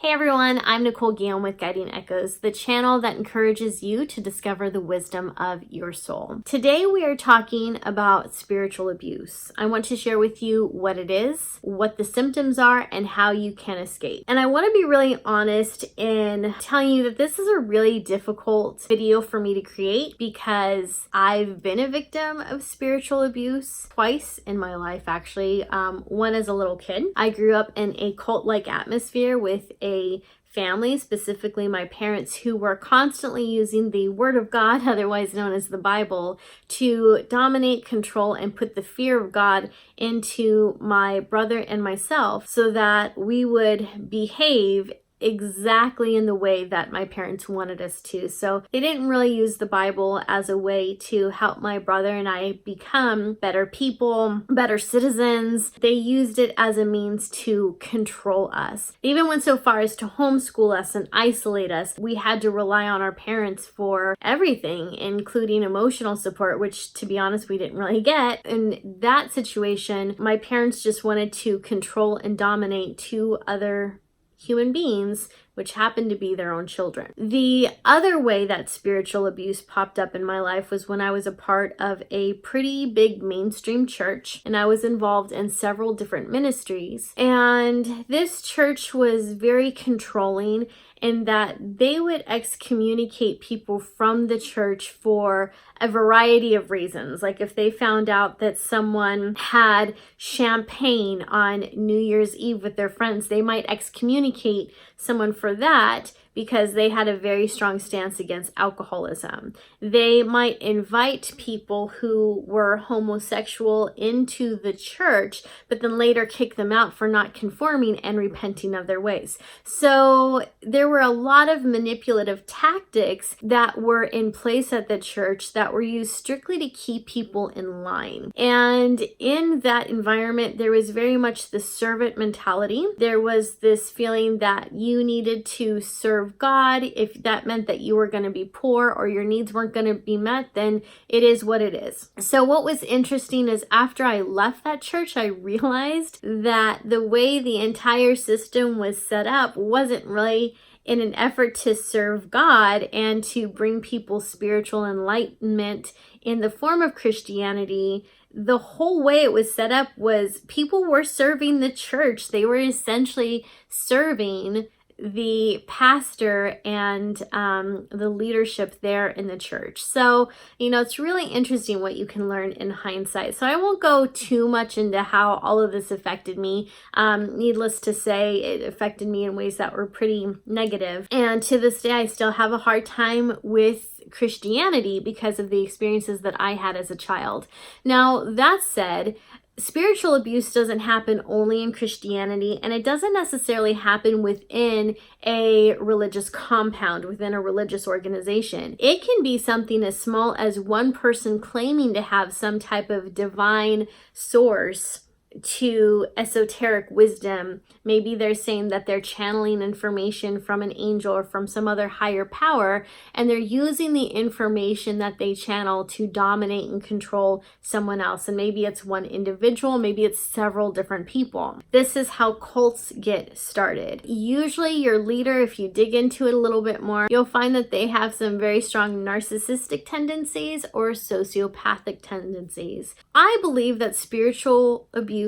Hey everyone, I'm Nicole Guillaume with Guiding Echoes, the channel that encourages you to discover the wisdom of your soul. Today we are talking about spiritual abuse. I want to share with you what it is, what the symptoms are, and how you can escape. And I want to be really honest in telling you that this is a really difficult video for me to create because I've been a victim of spiritual abuse twice in my life, actually. One as a little kid. I grew up in a cult-like atmosphere with a family, specifically my parents, who were constantly using the Word of God, otherwise known as the Bible, to dominate, control, and put the fear of God into my brother and myself so that we would behave exactly in the way that my parents wanted us to. So they didn't really use the Bible as a way to help my brother and I become better people, better citizens. They used it as a means to control us. They even went so far as to homeschool us and isolate us. We had to rely on our parents for everything, including emotional support, which, to be honest, we didn't really get. In that situation, my parents just wanted to control and dominate two other human beings, which happened to be their own children. The other way that spiritual abuse popped up in my life was when I was a part of a pretty big mainstream church, and I was involved in several different ministries. And this church was very controlling in that they would excommunicate people from the church for a variety of reasons. Like if they found out that someone had champagne on New Year's Eve with their friends, they might excommunicate someone for that because they had a very strong stance against alcoholism. They might invite people who were homosexual into the church, but then later kick them out for not conforming and repenting of their ways. So there were a lot of manipulative tactics that were in place at the church that were used strictly to keep people in line. And in that environment, there was very much the servant mentality. There was this feeling that you needed to serve God. If that meant that you were going to be poor or your needs weren't going to be met, then it is what it is. So what was interesting is after I left that church, I realized that the way the entire system was set up wasn't really in an effort to serve God and to bring people spiritual enlightenment in the form of Christianity. The whole way it was set up was people were serving the church. They were essentially serving the pastor and the leadership there in the church. So, it's really interesting what you can learn in hindsight. So I won't go too much into how all of this affected me. Needless to say, it affected me in ways that were pretty negative. And to this day, I still have a hard time with Christianity because of the experiences that I had as a child. Now, that said, spiritual abuse doesn't happen only in Christianity, and it doesn't necessarily happen within a religious compound, within a religious organization. It can be something as small as one person claiming to have some type of divine source to esoteric wisdom. Maybe they're saying that they're channeling information from an angel or from some other higher power, and they're using the information that they channel to dominate and control someone else. And maybe it's one individual, maybe it's several different people. This is how cults get started. Usually your leader, if you dig into it a little bit more, you'll find that they have some very strong narcissistic tendencies or sociopathic tendencies. I believe that spiritual abuse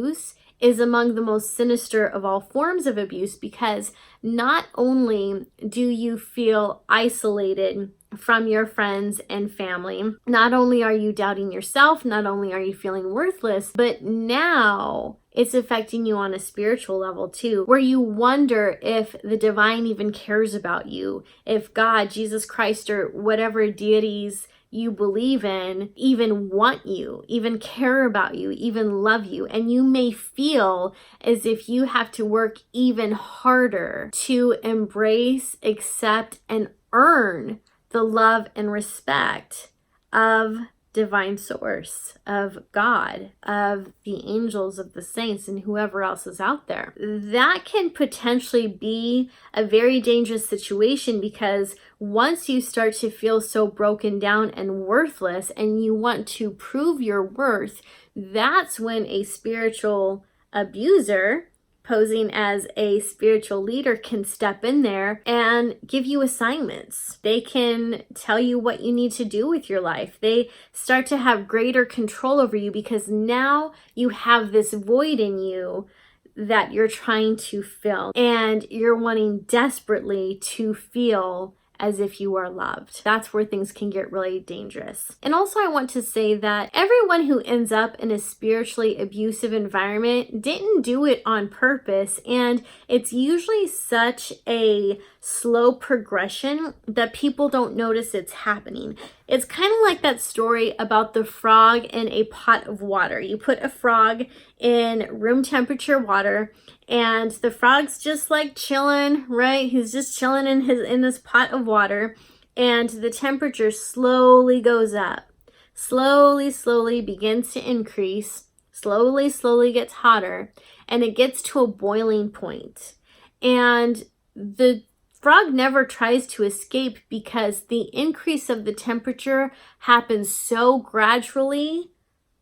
is among the most sinister of all forms of abuse because not only do you feel isolated from your friends and family, not only are you doubting yourself, not only are you feeling worthless, but now it's affecting you on a spiritual level too, where you wonder if the divine even cares about you, if God, Jesus Christ, or whatever deities you believe in even want you, even care about you, even love you. And you may feel as if you have to work even harder to embrace, accept, and earn the love and respect of divine source, of God, of the angels, of the saints, and whoever else is out there. That can potentially be a very dangerous situation because once you start to feel so broken down and worthless and you want to prove your worth, that's when a spiritual abuser posing as a spiritual leader, can step in there and give you assignments. They can tell you what you need to do with your life. They start to have greater control over you because now you have this void in you that you're trying to fill, and you're wanting desperately to feel as if you are loved. That's where things can get really dangerous. And also I want to say that everyone who ends up in a spiritually abusive environment didn't do it on purpose, and it's usually such a slow progression that people don't notice it's happening. It's kind of like that story about the frog in a pot of water. You put a frog in room temperature water, and the frog's just like chilling, right? He's just chilling in this pot of water, and the temperature slowly goes up. Slowly begins to increase. Slowly gets hotter, and it gets to a boiling point. And the frog never tries to escape because the increase of the temperature happens so gradually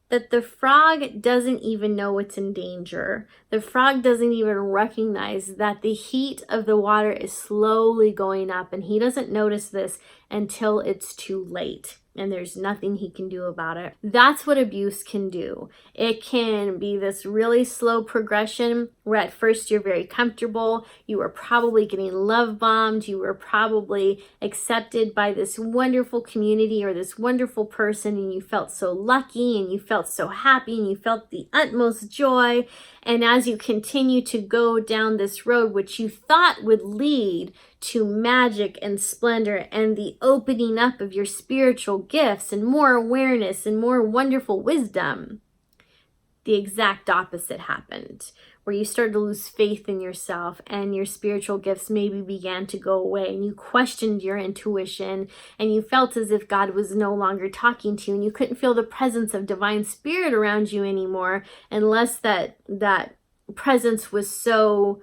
that the frog doesn't even know it's in danger. The frog doesn't even recognize that the heat of the water is slowly going up, and he doesn't notice this until it's too late, and there's nothing he can do about it. That's what abuse can do. It can be this really slow progression where at first you're very comfortable, you were probably getting love bombed, you were probably accepted by this wonderful community or this wonderful person, and you felt so lucky and you felt so happy and you felt the utmost joy. And as you continue to go down this road, which you thought would lead to magic and splendor and the opening up of your spiritual gifts and more awareness and more wonderful wisdom, the exact opposite happened, where you started to lose faith in yourself and your spiritual gifts maybe began to go away, and you questioned your intuition, and you felt as if God was no longer talking to you, and you couldn't feel the presence of divine spirit around you anymore unless that presence was so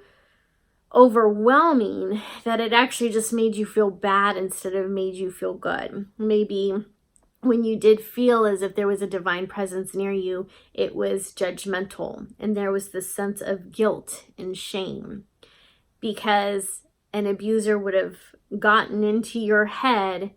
overwhelming that it actually just made you feel bad instead of made you feel good. Maybe when you did feel as if there was a divine presence near you, it was judgmental, and there was this sense of guilt and shame because an abuser would have gotten into your head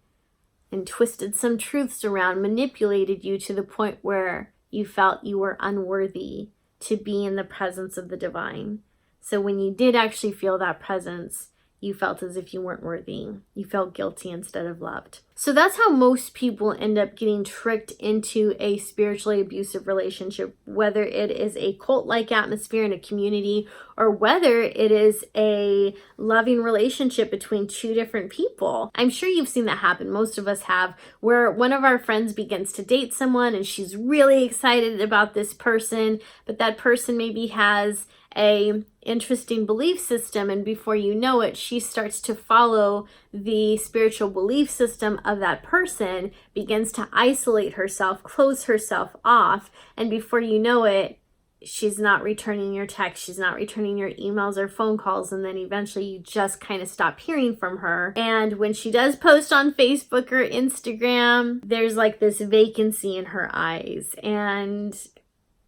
and twisted some truths around, manipulated you to the point where you felt you were unworthy to be in the presence of the divine. So when you did actually feel that presence, you felt as if you weren't worthy. You felt guilty instead of loved. So that's how most people end up getting tricked into a spiritually abusive relationship, whether it is a cult-like atmosphere in a community or whether it is a loving relationship between two different people. I'm sure you've seen that happen. Most of us have, where one of our friends begins to date someone and she's really excited about this person, but that person maybe has a interesting belief system, and before you know it, she starts to follow the spiritual belief system of that person, begins to isolate herself, close herself off, and before you know it, she's not returning your texts, she's not returning your emails or phone calls, and then eventually you just kind of stop hearing from her. And when she does post on Facebook or Instagram, there's like this vacancy in her eyes, and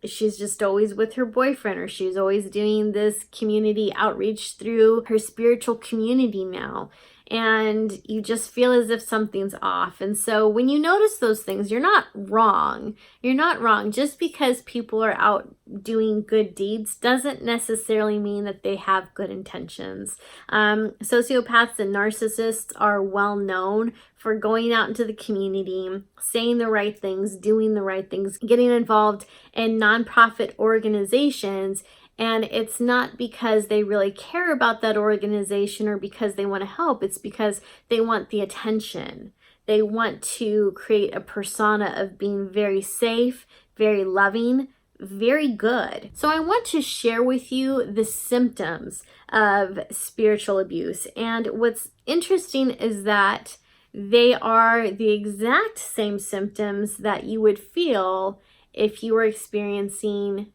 she's just always with her boyfriend, or she's always doing this community outreach through her spiritual community now. And you just feel as if something's off. And so when you notice those things, you're not wrong. You're not wrong. Just because people are out doing good deeds doesn't necessarily mean that they have good intentions. Sociopaths and narcissists are well known for going out into the community, saying the right things, doing the right things, getting involved in nonprofit organizations. And it's not because they really care about that organization or because they want to help. It's because they want the attention. They want to create a persona of being very safe, very loving, very good. So I want to share with you the symptoms of spiritual abuse. And what's interesting is that they are the exact same symptoms that you would feel if you were experiencing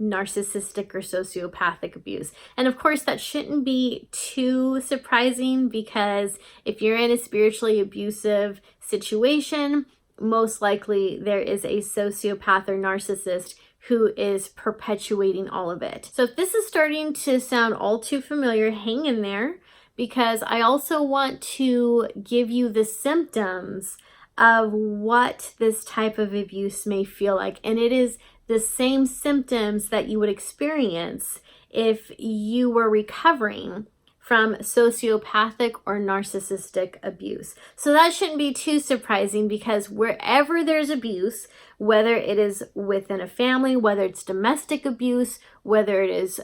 narcissistic or sociopathic abuse. And of course, that shouldn't be too surprising, because if you're in a spiritually abusive situation, most likely there is a sociopath or narcissist who is perpetuating all of it. So if this is starting to sound all too familiar, hang in there, because I also want to give you the symptoms of what this type of abuse may feel like. And it is the same symptoms that you would experience if you were recovering from sociopathic or narcissistic abuse. So that shouldn't be too surprising, because wherever there's abuse, whether it is within a family, whether it's domestic abuse, whether it is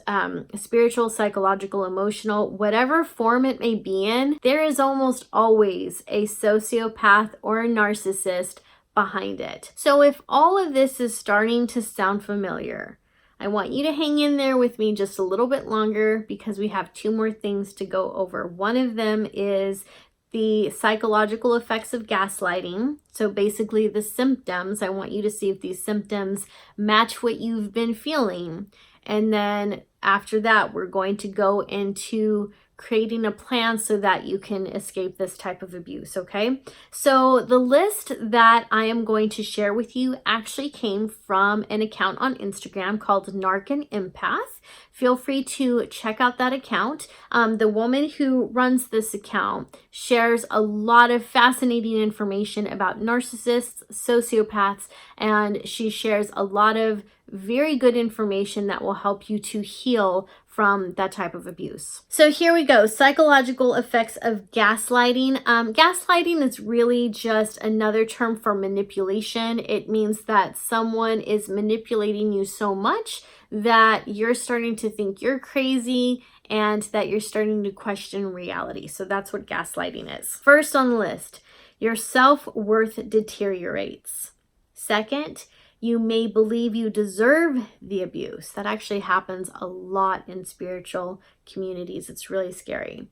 spiritual, psychological, emotional, whatever form it may be in, there is almost always a sociopath or a narcissist behind it. So if all of this is starting to sound familiar, I want you to hang in there with me just a little bit longer, because we have 2 more things to go over. One of them is the psychological effects of gaslighting. So basically the symptoms, I want you to see if these symptoms match what you've been feeling. And then after that, we're going to go into creating a plan so that you can escape this type of abuse, okay? So the list that I am going to share with you actually came from an account on Instagram called Narc and Empath. Feel free to check out that account. The woman who runs this account shares a lot of fascinating information about narcissists, sociopaths, and she shares a lot of very good information that will help you to heal from that type of abuse. So here we go. Psychological effects of gaslighting. Gaslighting is really just another term for manipulation. It means that someone is manipulating you so much that you're starting to think you're crazy and that you're starting to question reality. So that's what gaslighting is. First on the list, your self-worth deteriorates. Second, you may believe you deserve the abuse. That actually happens a lot in spiritual communities. It's really scary.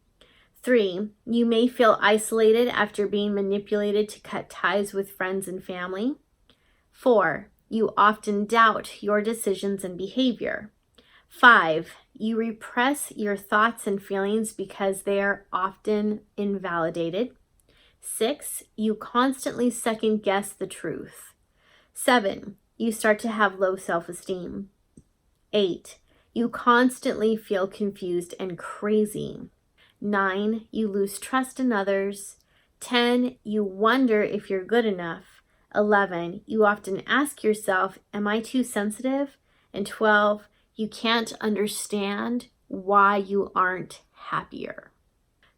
3, you may feel isolated after being manipulated to cut ties with friends and family. 4, you often doubt your decisions and behavior. 5, you repress your thoughts and feelings because they are often invalidated. 6, you constantly second guess the truth. 7, you start to have low self-esteem. 8, you constantly feel confused and crazy. 9, you lose trust in others. 10, you wonder if you're good enough. 11, you often ask yourself, am I too sensitive? And 12, you can't understand why you aren't happier.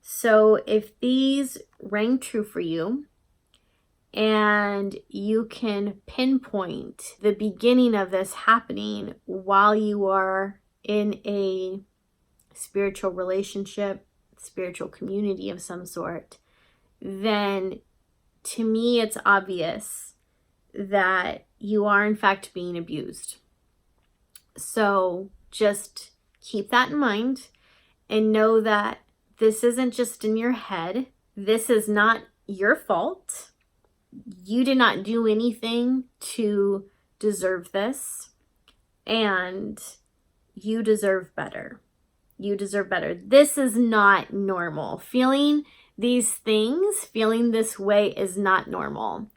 So if these rang true for you, and you can pinpoint the beginning of this happening while you are in a spiritual relationship, spiritual community of some sort, then to me it's obvious that you are in fact being abused. So just keep that in mind and know that this isn't just in your head. This is not your fault. You did not do anything to deserve this, and you deserve better. You deserve better. This is not normal. Feeling these things, feeling this way is not normal.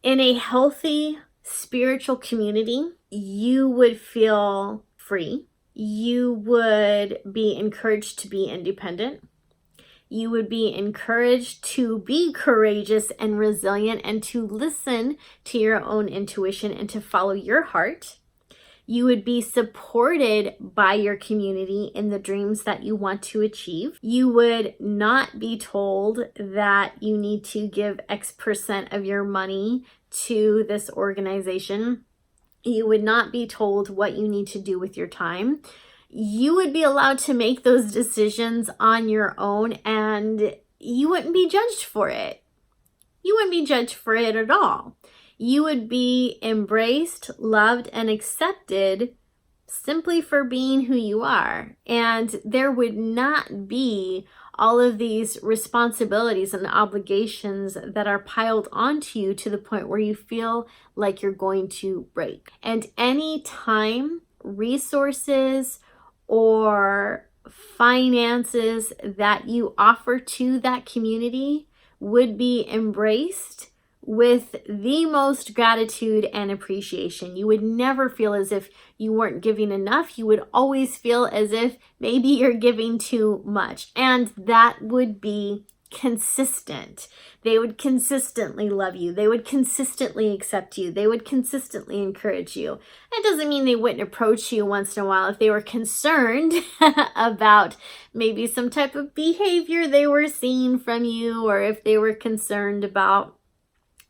In a healthy spiritual community, you would feel free. You would be encouraged to be independent. You would be encouraged to be courageous and resilient and to listen to your own intuition and to follow your heart. You would be supported by your community in the dreams that you want to achieve. You would not be told that you need to give X% of your money to this organization. You would not be told what you need to do with your time. You would be allowed to make those decisions on your own, and you wouldn't be judged for it. You wouldn't be judged for it at all. You would be embraced, loved, and accepted simply for being who you are. And there would not be all of these responsibilities and obligations that are piled onto you to the point where you feel like you're going to break. And any time, resources, or finances that you offer to that community would be embraced with the most gratitude and appreciation. You would never feel as if you weren't giving enough. You would always feel as if maybe you're giving too much. And that would be consistent. They would consistently love you. They would consistently accept you. They would consistently encourage you. That doesn't mean they wouldn't approach you once in a while if they were concerned about maybe some type of behavior they were seeing from you, or if they were concerned about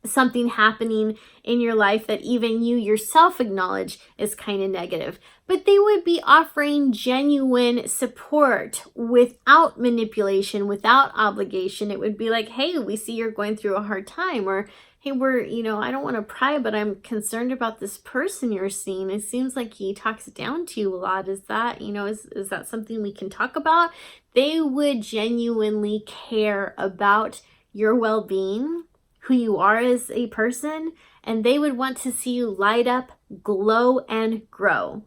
something happening in your life that even you yourself acknowledge is kind of negative. But they would be offering genuine support without manipulation, without obligation. It would be like, hey, we see you're going through a hard time, or hey, I don't want to pry, but I'm concerned about this person you're seeing. It seems like he talks down to you a lot. Is that, is that something we can talk about? They would genuinely care about your well-being, who you are as a person, and they would want to see you light up, glow, and grow.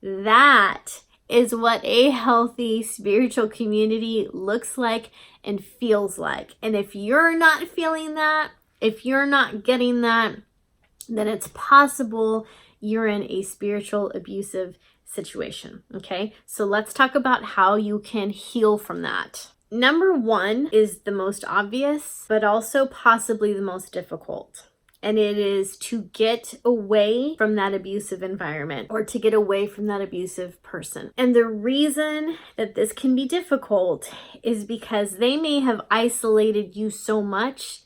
That is what a healthy spiritual community looks like and feels like. And if you're not feeling that, if you're not getting that, then it's possible you're in a spiritual abusive situation. Okay, so let's talk about how you can heal from that. Number one is the most obvious, but also possibly the most difficult. And it is to get away from that abusive environment, or to get away from that abusive person. And the reason that this can be difficult is because they may have isolated you so much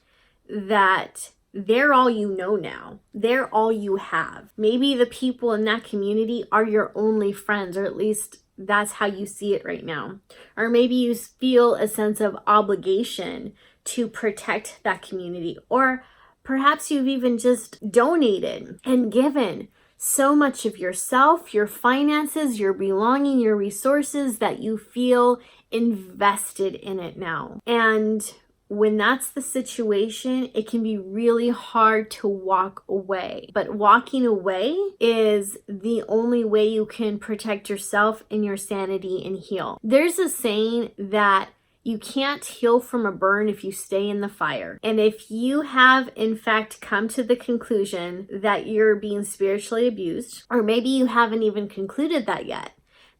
that they're all you know now. They're all you have. Maybe the people in that community are your only friends, or at least that's how you see it right now. Or maybe you feel a sense of obligation to protect that community. Or perhaps you've even just donated and given so much of yourself, your finances, your belonging, your resources, that you feel invested in it now. And when that's the situation, it can be really hard to walk away. But walking away is the only way you can protect yourself and your sanity and heal. There's a saying that you can't heal from a burn if you stay in the fire. And if you have, in fact, come to the conclusion that you're being spiritually abused, or maybe you haven't even concluded that yet,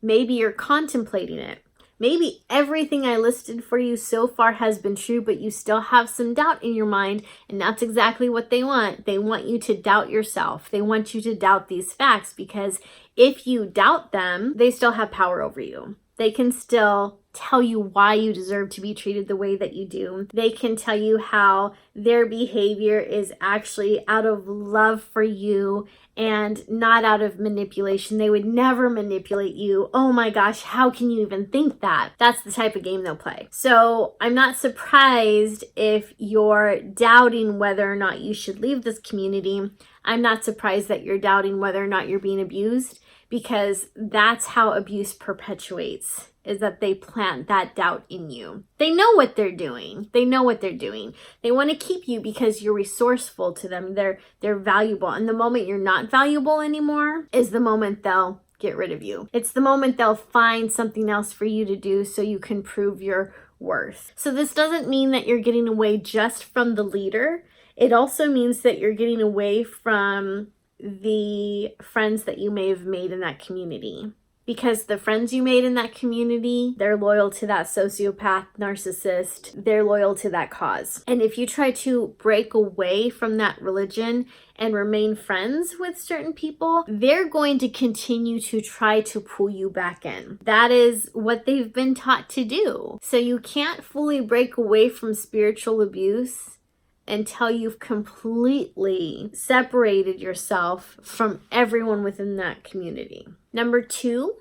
maybe you're contemplating it. Maybe everything I listed for you so far has been true, but you still have some doubt in your mind, and that's exactly what they want. They want you to doubt yourself. They want you to doubt these facts, because if you doubt them, they still have power over you. They can still tell you why you deserve to be treated the way that you do. They can tell you how their behavior is actually out of love for you and not out of manipulation. They would never manipulate you. Oh my gosh, how can you even think that? That's the type of game they'll play. So I'm not surprised if you're doubting whether or not you should leave this community. I'm not surprised that you're doubting whether or not you're being abused, because that's how abuse perpetuates, is that they plant that doubt in you. They know what they're doing. They know what they're doing. They want to keep you because you're resourceful to them. They're valuable. And the moment you're not valuable anymore is the moment they'll get rid of you. It's the moment they'll find something else for you to do so you can prove your worth. So this doesn't mean that you're getting away just from the leader. It also means that you're getting away from the friends that you may have made in that community. Because the friends you made in that community, they're loyal to that sociopath, narcissist. They're loyal to that cause. And if you try to break away from that religion and remain friends with certain people, they're going to continue to try to pull you back in. That is what they've been taught to do. So you can't fully break away from spiritual abuse until you've completely separated yourself from everyone within that community. Number two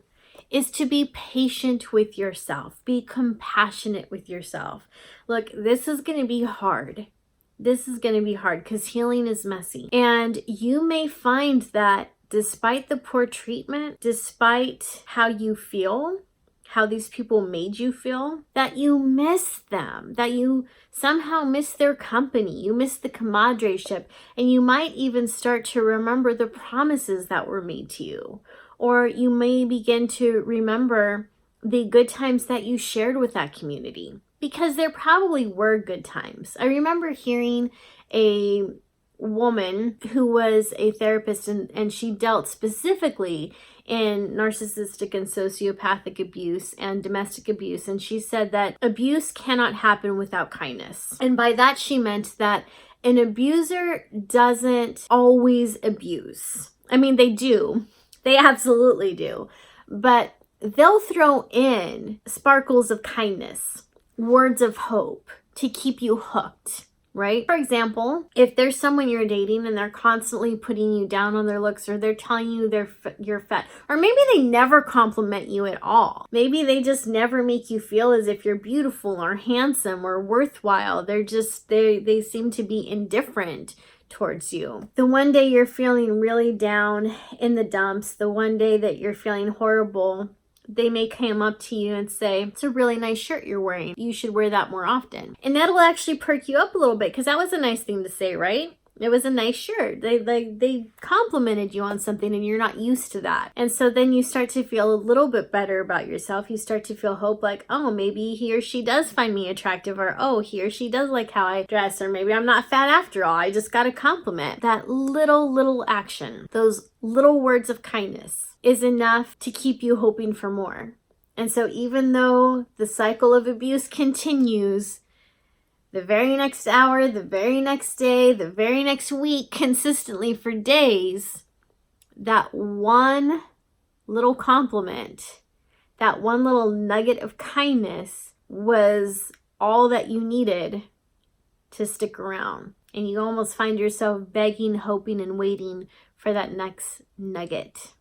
is to be patient with yourself. Be compassionate with yourself. Look, this is going to be hard. This is going to be hard because healing is messy. And you may find that despite the poor treatment, despite how you feel, how these people made you feel, that you miss them, that you somehow miss their company, you miss the comradeship, and you might even start to remember the promises that were made to you. Or you may begin to remember the good times that you shared with that community. because there probably were good times. I remember hearing a woman who was a therapist, and she dealt specifically in narcissistic and sociopathic abuse and domestic abuse. And she said that abuse cannot happen without kindness. And by that, she meant that an abuser doesn't always abuse. I mean, they do. They absolutely do. But they'll throw in sparkles of kindness, words of hope to keep you hooked, right? For example, if there's someone you're dating and they're constantly putting you down on their looks, or they're telling you you're fat, or maybe they never compliment you at all. Maybe they just never make you feel as if you're beautiful or handsome or worthwhile. They seem to be indifferent towards you. The one day you're feeling really down in the dumps, the one day that you're feeling horrible, they may come up to you and say, it's a really nice shirt you're wearing. You should wear that more often. And that'll actually perk you up a little bit, because that was a nice thing to say, right? It was a nice shirt. They complimented you on something, and you're not used to that. And so then you start to feel a little bit better about yourself. You start to feel hope, like, oh, maybe he or she does find me attractive, or oh, he or she does like how I dress, or maybe I'm not fat after all. I just got a compliment. That little action, those little words of kindness, is enough to keep you hoping for more. And so even though the cycle of abuse continues, the very next hour, the very next day, the very next week, consistently for days, that one little compliment, that one little nugget of kindness was all that you needed to stick around. And you almost find yourself begging, hoping, and waiting for that next nugget.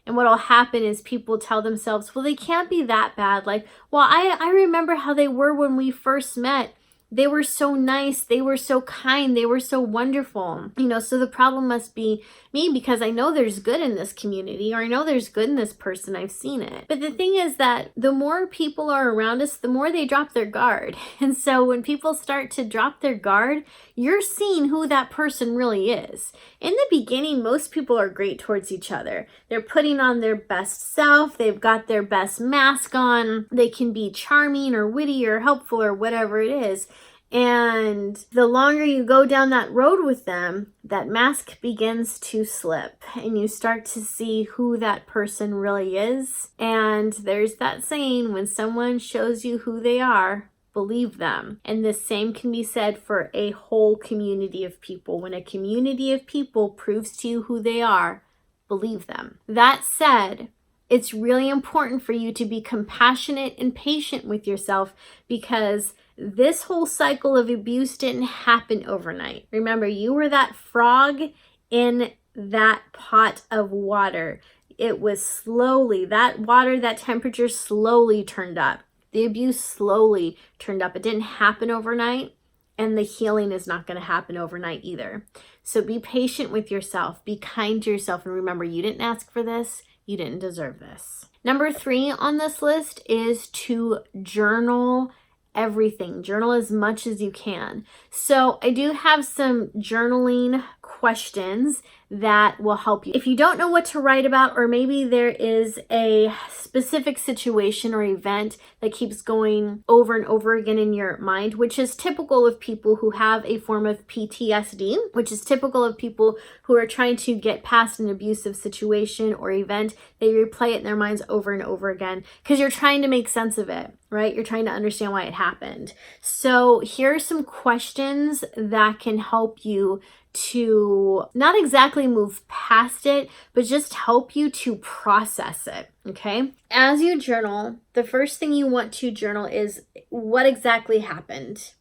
And what will happen is people tell themselves, well, they can't be that bad. Like, well, I remember how they were when we first met. They were so nice. They were so kind. They were so wonderful. So the problem must be me, because I know there's good in this community, or I know there's good in this person. I've seen it. But the thing is that the more people are around us, the more they drop their guard. And so when people start to drop their guard, you're seeing who that person really is. In the beginning, most people are great towards each other. They're putting on their best self. They've got their best mask on. They can be charming or witty or helpful or whatever it is. And the longer you go down that road with them, that mask begins to slip, and you start to see who that person really is. And there's that saying, when someone shows you who they are, believe them. And the same can be said for a whole community of people. When a community of people proves to you who they are, believe them. That said, it's really important for you to be compassionate and patient with yourself, because this whole cycle of abuse didn't happen overnight. Remember, you were that frog in that pot of water. It was slowly, that water, that temperature slowly turned up. The abuse slowly turned up. It didn't happen overnight, and the healing is not going to happen overnight either. So be patient with yourself. Be kind to yourself. And remember, you didn't ask for this. You didn't deserve this. Number 3 on this list is to journal everything. Journal as much as you can. So I do have some journaling questions that will help you. If you don't know what to write about, or maybe there is a specific situation or event that keeps going over and over again in your mind, which is typical of people who have a form of PTSD, which is typical of people who are trying to get past an abusive situation or event, they replay it in their minds over and over again because you're trying to make sense of it, right? You're trying to understand why it happened. So here are some questions that can help you to not exactly move past it, but just help you to process it, okay? As you journal, the first thing you want to journal is what exactly happened,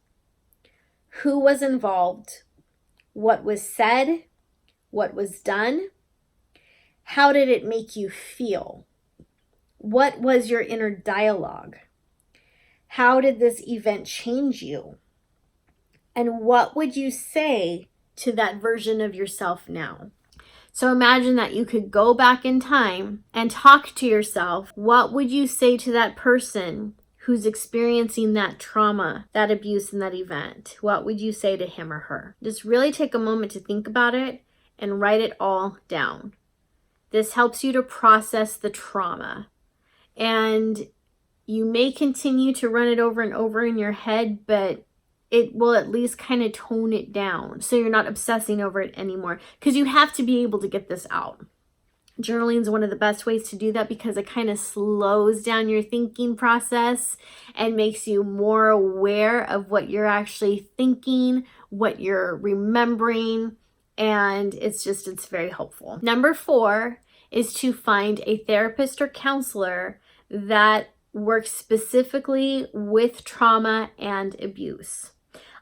who was involved, what was said, what was done, how did it make you feel, what was your inner dialogue, how did this event change you, and what would you say to that version of yourself now? So imagine that you could go back in time and talk to yourself. What would you say to that person who's experiencing that trauma, that abuse, and that event? What would you say to him or her? Just really take a moment to think about it and write it all down. This helps you to process the trauma. And You may continue to run it over and over in your head, but it will at least kind of tone it down so you're not obsessing over it anymore, because you have to be able to get this out. Journaling is one of the best ways to do that because it kind of slows down your thinking process and makes you more aware of what you're actually thinking, what you're remembering, and it's very helpful. Number 4 is to find a therapist or counselor that works specifically with trauma and abuse.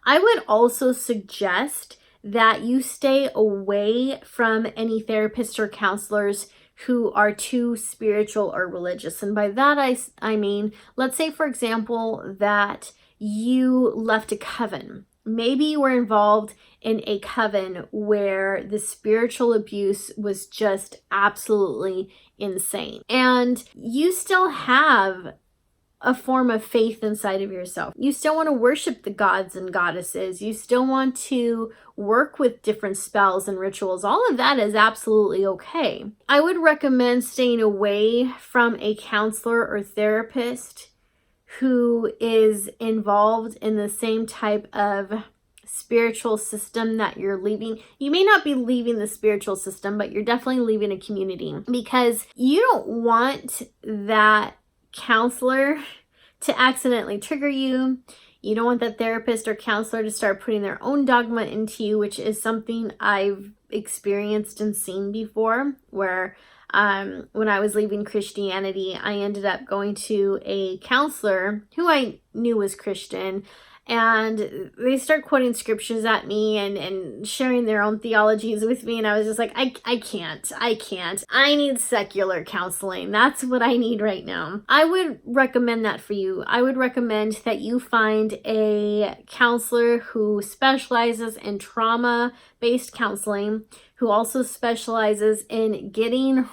I would also suggest that you stay away from any therapists or counselors who are too spiritual or religious. And by that, I mean, let's say, for example, that you left a coven. Maybe you were involved in a coven where the spiritual abuse was just absolutely insane. And you still have a form of faith inside of yourself. You still want to worship the gods and goddesses. You still want to work with different spells and rituals. All of that is absolutely okay. I would recommend staying away from a counselor or therapist who is involved in the same type of spiritual system that you're leaving. You may not be leaving the spiritual system, but you're definitely leaving a community, because you don't want that counselor to accidentally trigger you. You don't want that therapist or counselor to start putting their own dogma into you, which is something I've experienced and seen before, where when I was leaving Christianity, I ended up going to a counselor who I knew was Christian, and they start quoting scriptures at me and sharing their own theologies with me. And I was just like, I can't. I need secular counseling. That's what I need right now. I would recommend that for you. I would recommend that you find a counselor who specializes in trauma-based counseling, who also specializes in getting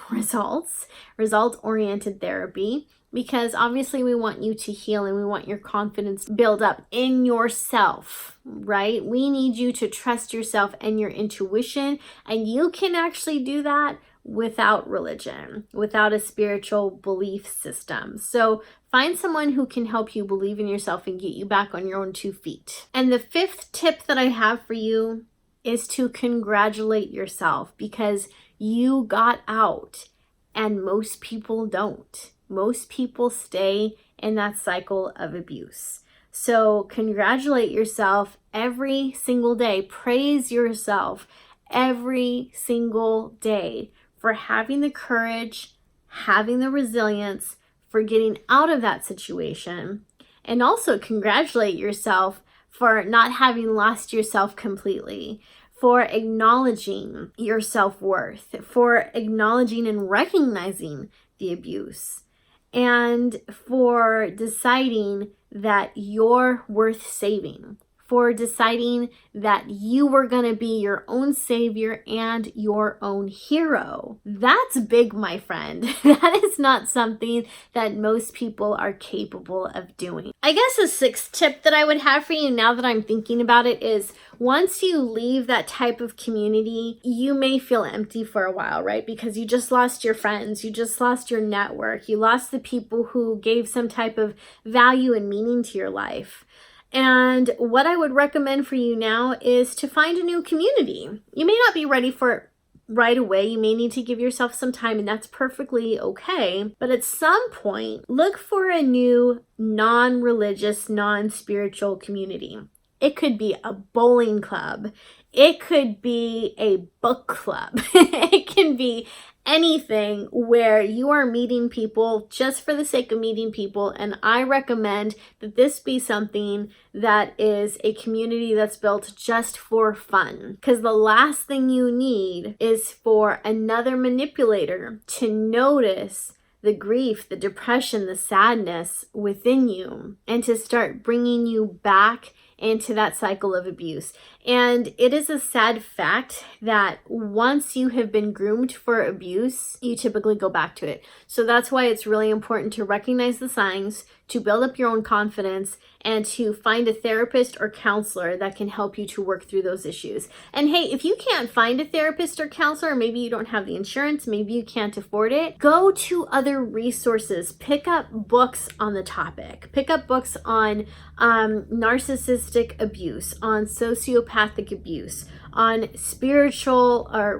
result-oriented therapy, because obviously we want you to heal and we want your confidence build up in yourself, right? We need you to trust yourself and your intuition, and you can actually do that without religion, without a spiritual belief system. So find someone who can help you believe in yourself and get you back on your own 2 feet. And the 5th tip that I have for you is to congratulate yourself, because you got out and most people don't. Most people stay in that cycle of abuse. So congratulate yourself every single day. Praise yourself every single day for having the courage, having the resilience, for getting out of that situation. And also congratulate yourself for not having lost yourself completely, for acknowledging your self-worth, for acknowledging and recognizing the abuse, and for deciding that you're worth saving, for deciding that you were going to be your own savior and your own hero. That's big, my friend. That is not something that most people are capable of doing. I guess a 6th tip that I would have for you, now that I'm thinking about it, is once you leave that type of community, you may feel empty for a while, right? Because you just lost your friends, you just lost your network, you lost the people who gave some type of value and meaning to your life. And what I would recommend for you now is to find a new community. You may not be ready for it right away. You may need to give yourself some time, and that's perfectly okay. But at some point, look for a new non-religious, non-spiritual community. It could be a bowling club. It could be a book club. It can be anything where you are meeting people just for the sake of meeting people. And I recommend that this be something that is a community that's built just for fun. Because the last thing you need is for another manipulator to notice the grief, the depression, the sadness within you, and to start bringing you back into that cycle of abuse. And it is a sad fact that once you have been groomed for abuse, you typically go back to it. So that's why it's really important to recognize the signs, to build up your own confidence, and to find a therapist or counselor that can help you to work through those issues. And hey, if you can't find a therapist or counselor, maybe you don't have the insurance, maybe you can't afford it, go to other resources. Pick up books on the topic. Pick up books on narcissistic abuse, on sociopathic abuse, on spiritual, I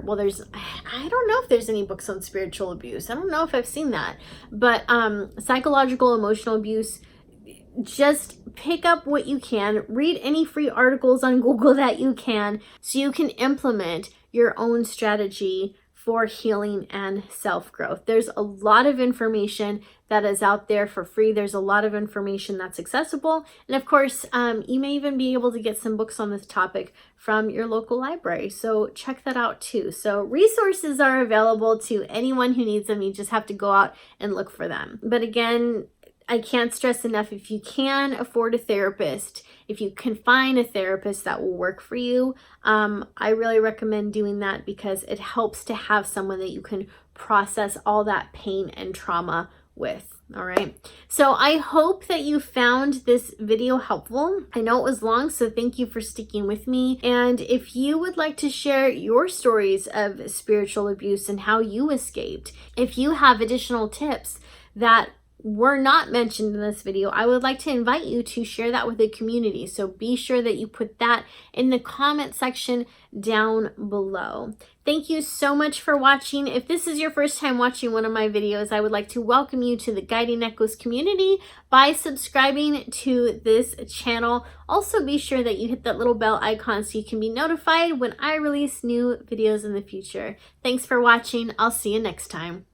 don't know if there's any books on spiritual abuse. I don't know if I've seen that, but psychological, emotional abuse. Just pick up what you can, read any free articles on Google that you can, so you can implement your own strategy for healing and self-growth. There's a lot of information that is out there for free. There's a lot of information that's accessible. And of course, you may even be able to get some books on this topic from your local library. So check that out too. So resources are available to anyone who needs them. You just have to go out and look for them. But again, I can't stress enough, if you can afford a therapist, if you can find a therapist that will work for you, I really recommend doing that, because it helps to have someone that you can process all that pain and trauma with. All right. So I hope that you found this video helpful. I know it was long, so thank you for sticking with me. And if you would like to share your stories of spiritual abuse and how you escaped, if you have additional tips that were not mentioned in this video, I would like to invite you to share that with the community. So be sure that you put that in the comment section down below. Thank you so much for watching. If this is your first time watching one of my videos, I would like to welcome you to the Guiding Echoes community by subscribing to this channel. Also, be sure that you hit that little bell icon so you can be notified when I release new videos in the future. Thanks for watching. I'll see you next time.